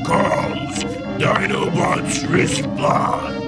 calls, Dinobots respond.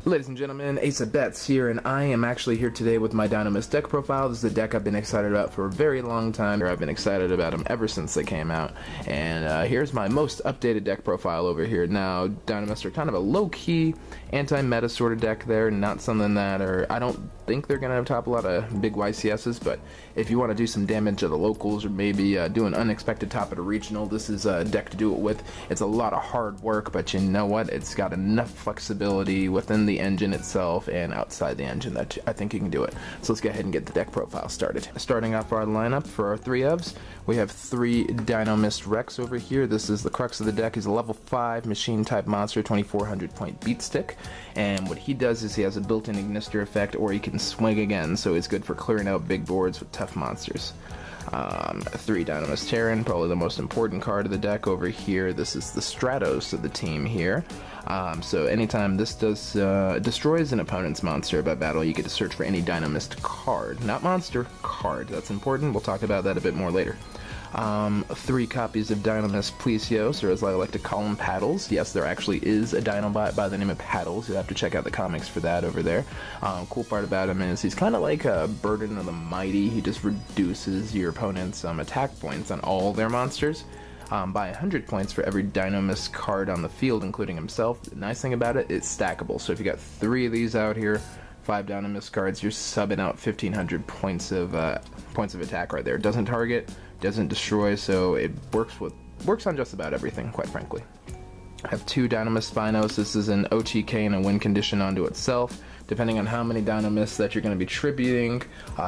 Ladies and gentlemen, Ace of Bets here, and I am actually here today with my Dinomist deck profile. This is a deck I've been excited about for a very long time. I've been excited about them ever since they came out. And here's my most updated deck profile over here. Now, Dinomists are kind of a low-key, anti-meta sort of deck there, not something that I don't think they're going to top a lot of big YCSs, but if you want to do some damage at the locals or maybe do an unexpected top at a regional, this is a deck to do it with. It's a lot of hard work, but you know what? It's got enough flexibility within the engine itself and outside the engine that I think you can do it. So let's go ahead and get the deck profile started. Starting off our lineup for our 3 ofs, we have 3 Dinomist Rex over here. This is the crux of the deck. He's a level 5 machine type monster, 2400 point beat stick, and what he does is he has a built-in ignister effect, or he can swing again, so it's good for clearing out big boards with tough monsters. 3 Dinomist Terran, probably the most important card of the deck over here. This is the Stratos of the team here. So anytime this does destroys an opponent's monster by battle, you get to search for any Dinomist card. Not monster, card. That's important. We'll talk about that a bit more later. 3 copies of Dinomist Plesios, or as I like to call them, Paddles. Yes, there actually is a Dinobot by the name of Paddles. You'll have to check out the comics for that over there. Cool part about him is he's kind of like a Burden of the Mighty. He just reduces your opponent's attack points on all their monsters by 100 points for every Dinomist card on the field, including himself. The nice thing about it, it's stackable. So if you got 3 of these out here, 5 Dinomist cards, you're subbing out 1500 points of attack right there. It doesn't target, doesn't destroy, so it works on just about everything, quite frankly. I have 2 Dinomist Spinos. This is an OTK and a win condition onto itself. Depending on how many Dinomists that you're going to be tributing,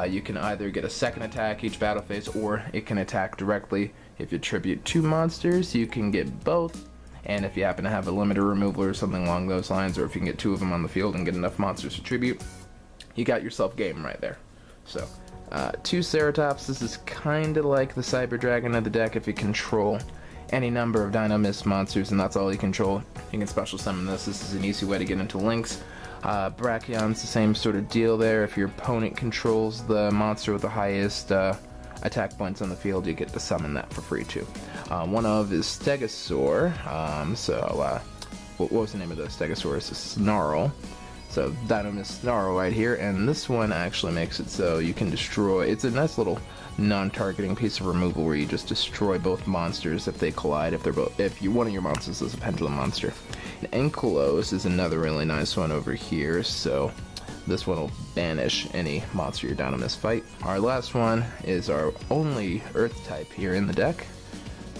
you can either get a second attack each battle phase, or it can attack directly. If you tribute 2 monsters, you can get both. And if you happen to have a limiter removal or something along those lines, or if you can get 2 of them on the field and get enough monsters to tribute, you got yourself game right there. So, 2 Ceratops. This is kind of like the Cyber Dragon of the deck. If you control any number of Dinomist monsters and that's all you control, you can special summon this. This is an easy way to get into links. Brachion's the same sort of deal there. If your opponent controls the monster with the highest attack points on the field, you get to summon that for free too. One of is Stegosaur. What was the name of the Stegosaur? It's a Snarl. So Dinomist Snarl right here, and this one actually makes it so you can destroy. It's a nice little non-targeting piece of removal where you just destroy both monsters if they collide. If one of your monsters is a Pendulum monster. And Ankylos is another really nice one over here. So this one will banish any monster your Dinomist fight. Our last one is our only Earth type here in the deck,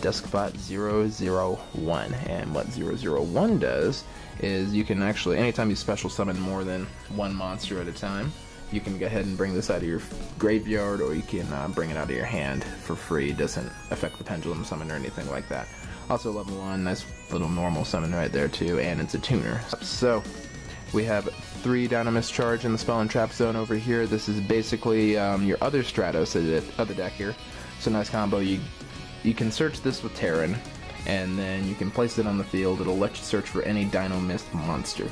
Deskbot 001. And what 001 does is you can actually, anytime you special summon more than 1 monster at a time, you can go ahead and bring this out of your graveyard, or you can bring it out of your hand for free. It doesn't affect the Pendulum summon or anything like that. Also level 1, nice little normal summon right there too, and it's a tuner. So we have 3 Dinomist Charge in the Spell and Trap zone over here. This is basically your other Stratos of the deck here. So nice combo. You can search this with Terran, and then you can place it on the field. It'll let you search for any Dinomist monster.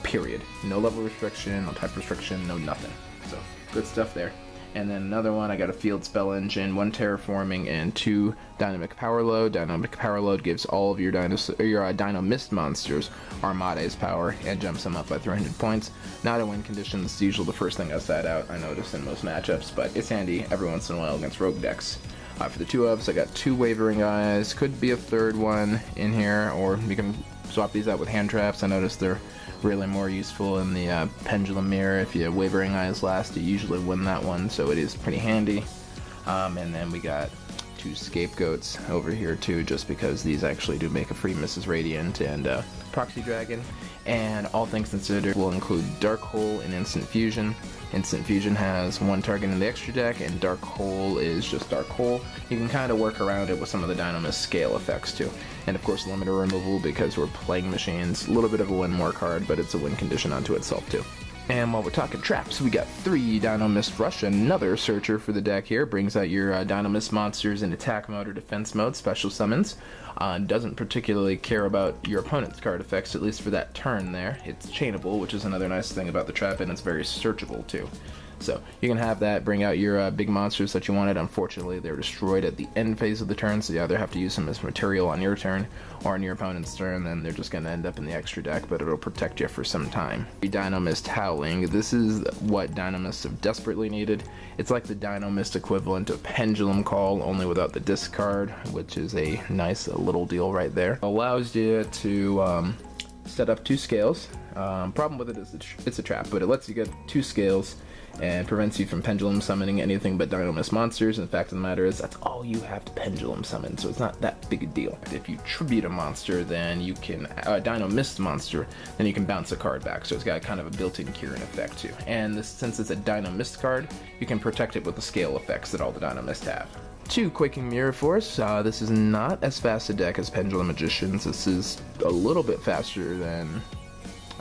Period. No level restriction, no type restriction, no nothing. So, good stuff there. And then another one, I got a Field Spell Engine, 1 Terraforming, and 2 Dynamic Power Load. Dynamic Power Load gives all of your Dinomist monsters Armade's power and jumps them up by 300 points. Not a win condition. This is usually the first thing I sat out, I noticed, in most matchups, but it's handy every once in a while against rogue decks. For the 2 ofs, I got 2 Wavering Eyes. Could be a 3rd one in here, or you can swap these out with Hand Traps. I noticed they're really more useful in the Pendulum Mirror. If you Wavering Eyes last, you usually win that one, so it is pretty handy. And then we got 2 Scapegoats over here too, just because these actually do make a free Mrs. Radiant and Proxy Dragon. And all things considered, will include Dark Hole and Instant Fusion. Instant Fusion has 1 target in the extra deck, and Dark Hole is just Dark Hole. You can kind of work around it with some of the Dinomist scale effects too. And of course limiter removal, because we're playing machines. A little bit of a win more card, but it's a win condition onto itself too. And while we're talking traps, we got 3 Dinomist Rush, another searcher for the deck here. Brings out your Dinomist monsters in attack mode or defense mode, special summons. Doesn't particularly care about your opponent's card effects, at least for that turn there. It's chainable, which is another nice thing about the trap, and it's very searchable too. So you can have that, bring out your big monsters that you wanted. Unfortunately, they're destroyed at the end phase of the turn, so you either have to use them as material on your turn or on your opponent's turn, then they're just going to end up in the extra deck, but it'll protect you for some time. Dinomist Howling. This is what Dinomists have desperately needed. It's like the Dinomist equivalent of Pendulum Call, only without the discard, which is a nice little deal right there. Allows you to set up 2 scales. Problem with it is it's a trap, but it lets you get 2 scales and prevents you from pendulum summoning anything but Dinomist monsters. And the fact of the matter is, that's all you have to pendulum summon, so it's not that big a deal. If you tribute a monster, then you can, Dinomist monster, then you can bounce a card back, so it's got kind of a built-in curing effect too. And this, since it's a Dinomist card, you can protect it with the scale effects that all the Dinomists have. 2 Quaking Mirror Force. This is not as fast a deck as Pendulum Magicians. This is a little bit faster than,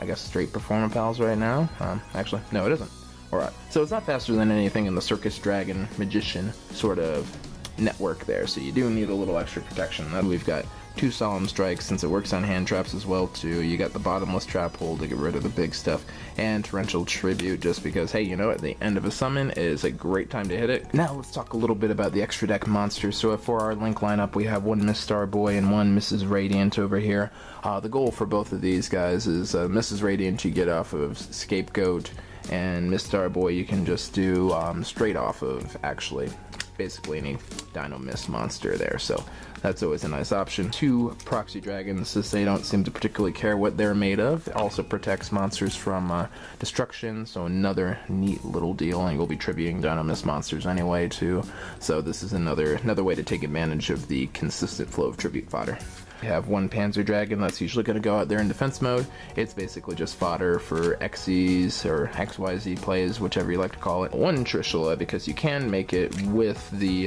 I guess, straight Performer Pals right now. Actually, no, it isn't. Alright, so it's not faster than anything in the Circus Dragon Magician sort of network there, so you do need a little extra protection. Then we've got 2 Solemn Strikes, since it works on hand traps as well too. You got the Bottomless Trap Hole to get rid of the big stuff, and Torrential Tribute, just because, hey, you know, at the end of a summon is a great time to hit it. Now let's talk a little bit about the extra deck monsters. So for our link lineup, we have 1 Miss Starboy and 1 Mrs. Radiant over here. The goal for both of these guys is Mrs. Radiant you get off of Scapegoat, and Miss Starboy you can just do straight off of, actually, basically any Dinomist monster there, so that's always a nice option. 2 Proxy Dragons, since they don't seem to particularly care what they're made of. It also protects monsters from destruction, so another neat little deal, and you'll be tributing Dinomist monsters anyway too, so this is another way to take advantage of the consistent flow of tribute fodder. We have 1 Panzer Dragon that's usually going to go out there in defense mode. It's basically just fodder for XYZ or XYZ plays, whichever you like to call it. 1 Trishula, because you can make it with the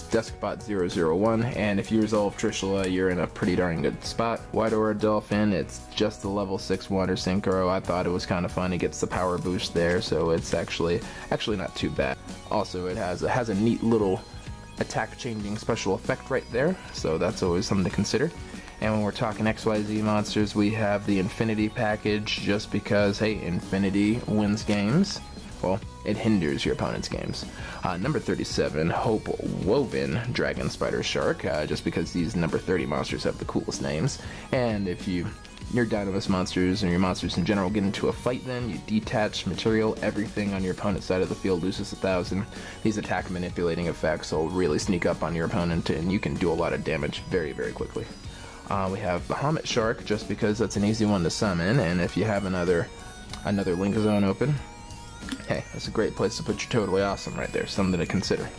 Deskbot 001, and if you resolve Trishula, you're in a pretty darn good spot. White Aura Dolphin, it's just a level 6 water synchro. I thought it was kind of fun. It gets the power boost there, so it's actually not too bad. Also, it has a neat little attack changing special effect right there, so that's always something to consider. And when we're talking XYZ monsters, we have the Infinity package, just because, hey, Infinity wins games. Well, it hinders your opponent's games. Number 37, Hope Woven Dragon Spider Shark, just because these number 30 monsters have the coolest names. And if your Dinomist monsters and your monsters in general get into a fight, then you detach material, everything on your opponent's side of the field loses 1,000. These attack manipulating effects will really sneak up on your opponent, and you can do a lot of damage very, very quickly. We have Bahamut Shark, just because that's an easy one to summon, and if you have another Link Zone open, hey, that's a great place to put your Totally Awesome right there, something to consider.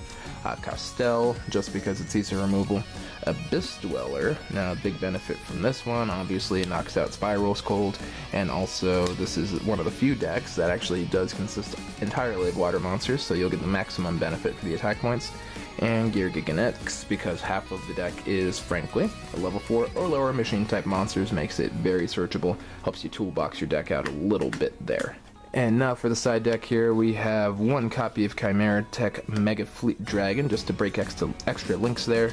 Castell, just because it's easy removal. Abyss Dweller, now a big benefit from this one, obviously it knocks out Spirals cold, and also this is one of the few decks that actually does consist entirely of water monsters, so you'll get the maximum benefit for the attack points. And Gear Giganetics, because half of the deck is, frankly, a level 4 or lower machine type monsters, makes it very searchable, helps you toolbox your deck out a little bit there. And now for the side deck here, we have 1 copy of Chimera Tech Mega Fleet Dragon, just to break extra links there.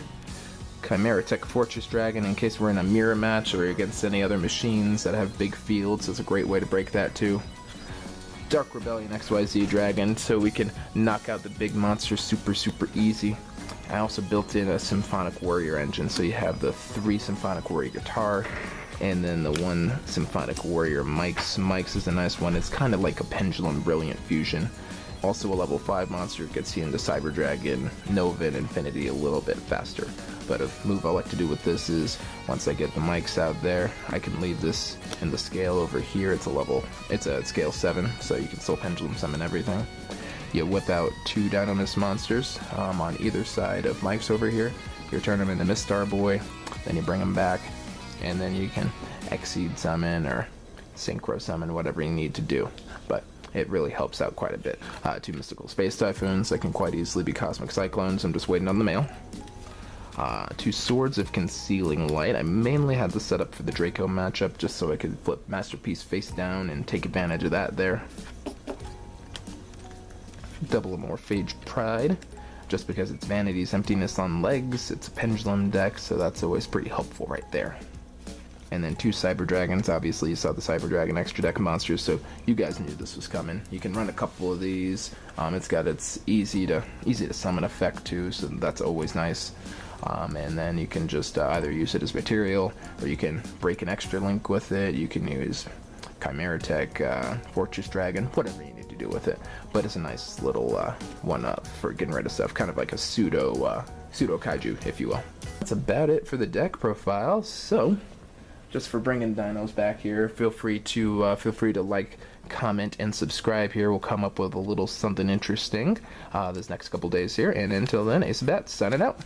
Chimera Tech Fortress Dragon, in case we're in a mirror match or against any other machines that have big fields, it's a great way to break that too. Dark Rebellion XYZ Dragon, so we can knock out the big monsters super easy. I also built in a Symphonic Warrior engine, so you have the 3 Symphonic Warrior guitar, and then the 1 Symphonic Warrior mics. Mics is a nice one. It's kind of like a Pendulum Brilliant fusion. Also a level 5 monster, gets you into Cyber Dragon, Nova, and Infinity a little bit faster. But a move I like to do with this is, once I get the mics out there, I can leave this in the scale over here. It's a scale 7, so you can still Pendulum summon everything. You whip out 2 Dinomist monsters on either side of mics over here. You turn them into Miss Starboy, then you bring them back, and then you can Exceed summon or Synchro summon, whatever you need to do. But it really helps out quite a bit. 2 Mystical Space Typhoons that can quite easily be Cosmic Cyclones. I'm just waiting on the mail. 2 Swords of Concealing Light. I mainly had this set up for the Draco matchup, just so I could flip Masterpiece face down and take advantage of that there. Double Amorphage Pride. just because it's Vanity's Emptiness on legs. It's a Pendulum deck, so that's always pretty helpful right there. And then 2 Cyber Dragons. Obviously, you saw the Cyber Dragon extra deck monsters, so you guys knew this was coming. You can run a couple of these. It's got its easy to summon effect too, so that's always nice. And then you can just either use it as material, or you can break an extra link with it. You can use Chimera Tech, Fortress Dragon, whatever you need to do with it. But it's a nice little one-up for getting rid of stuff, kind of like a pseudo kaiju, if you will. That's about it for the deck profile. So, just for bringing dinos back here, feel free to like, comment, and subscribe here. We'll come up with a little something interesting this next couple days here. And until then, Ace of Bats signing out.